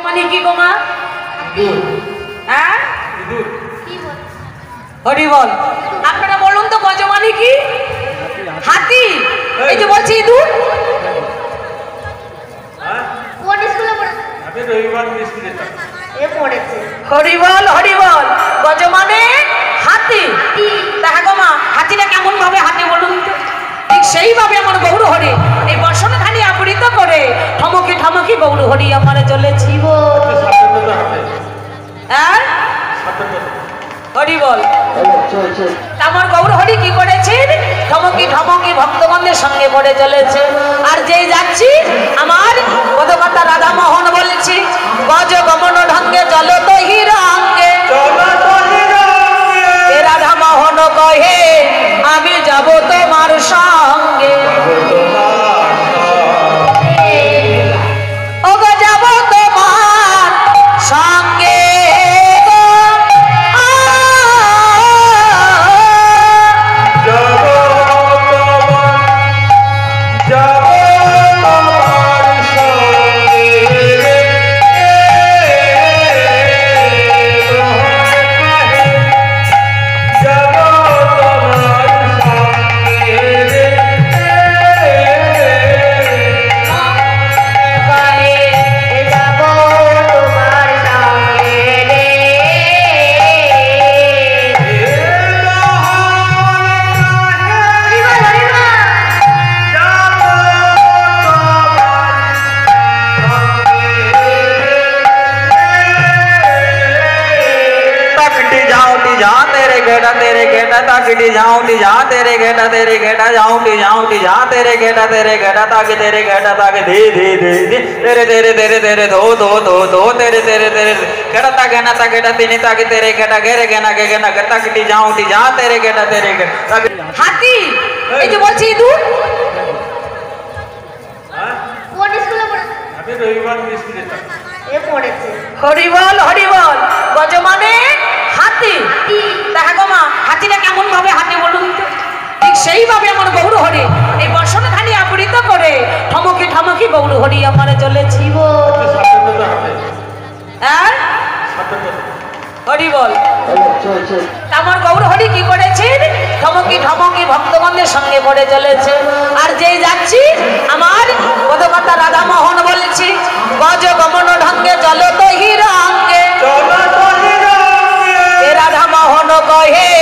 মানে কি গো মা? হ্যাঁ হরি বল। আপনারা বলুন তো গজ মানে কি? হাতি। এই যে বলছি ইঁদুর। কোন স্কুলে পড়ে? আমি রবিবার স্কুলে যেতাম। এ পড়েছে। হরি বল হরি বল। গজ মানে হাতি। দেখা গো মা, হাতিটা কেমন ভাবে হাঁটে বলুন তো? ঠিক সেইভাবে আমার গৌর হরি এই বর্ষণ খানি আবৃত করে ঠমকি ঠমকি গৌর হরি আমার চলেছি গো। হ্যাঁ হরি বল। আমার গৌর হরি কি করেছেন? ঠমকি ঠমকি ভক্তগণদের সঙ্গে করে চলেছে। আর যেই যাচ্ছি আমার পদকর্তা রাধা মোহন বলছি, গজ গমন ঢঙ্গে চলো তো হিরঙ্গে। এ রাধা মোহন কহে আমি যাব তোমার সঙ্গে। ও গো যাব তোমার সঙ্গে। ताकि जाऊं जा तेरे घेटा जाऊं जा तेरे घेटा ताकि तेरे घेटा ताकि धे धे धे धे तेरे तेरे तेरे तेरे धो धो धो धो तेरे तेरे तेरे घेटा ताकि तीनी ताकि तेरे घेटा घेरे घेना के घेना ताकि जाऊं जा तेरे घेटा हाथी। এই যে বলছি ইঁদুর। কোন স্কুলে পড়ে? আমি রবিবার স্কুলে যেতাম। এ পড়েছে। হরি বল হরি বল। গজ মানে হাতি। দেখা গো মা, হাতিটা কেমন ভাবে হাঁটে বলুন তো? ঠিক সেইভাবে আমার গৌর হরি এই বর্ষণ খানি আবৃত করে ঠমকি ঠমকি গৌর হরি আমার চলেছি গো। হ্যাঁ হরি বল। আমার গৌর হরি কি করেছেন? ঠমকি ঠমকি ভক্তগণদের সঙ্গে করে চলেছে। আর যেই যাচ্ছি আমার পদকর্তা রাধা মোহন বলছি, গজ গমন ঢঙ্গে চলো তো হিরঙ্গে। এ রাধা মোহন কহে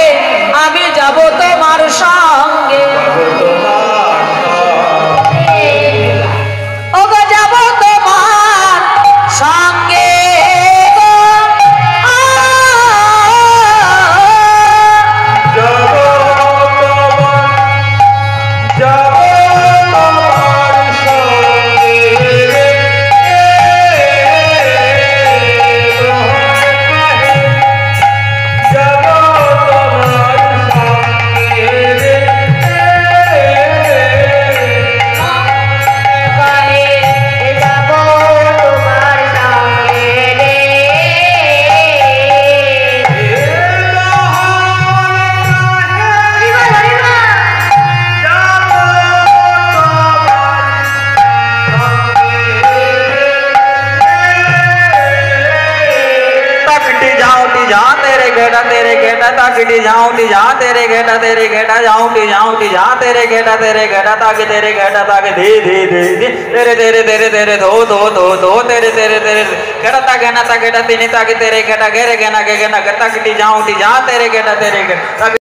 আমি যাব তোমার সঙ্গে। ও গো যাব তোমার সঙ্গে। ताकि जाऊं जा तेरे घेटा जाऊं जा तेरे घेटा ताकि तेरे घेटा ताकि धे धे धे धे तेरे तेरे तेरे तेरे धो धो धो धो तेरे तेरे तेरे घेटा ताकि तीनी ताकि तेरे घेटा घेरे घेना के घेना ताकि जाऊं जा तेरे घेटा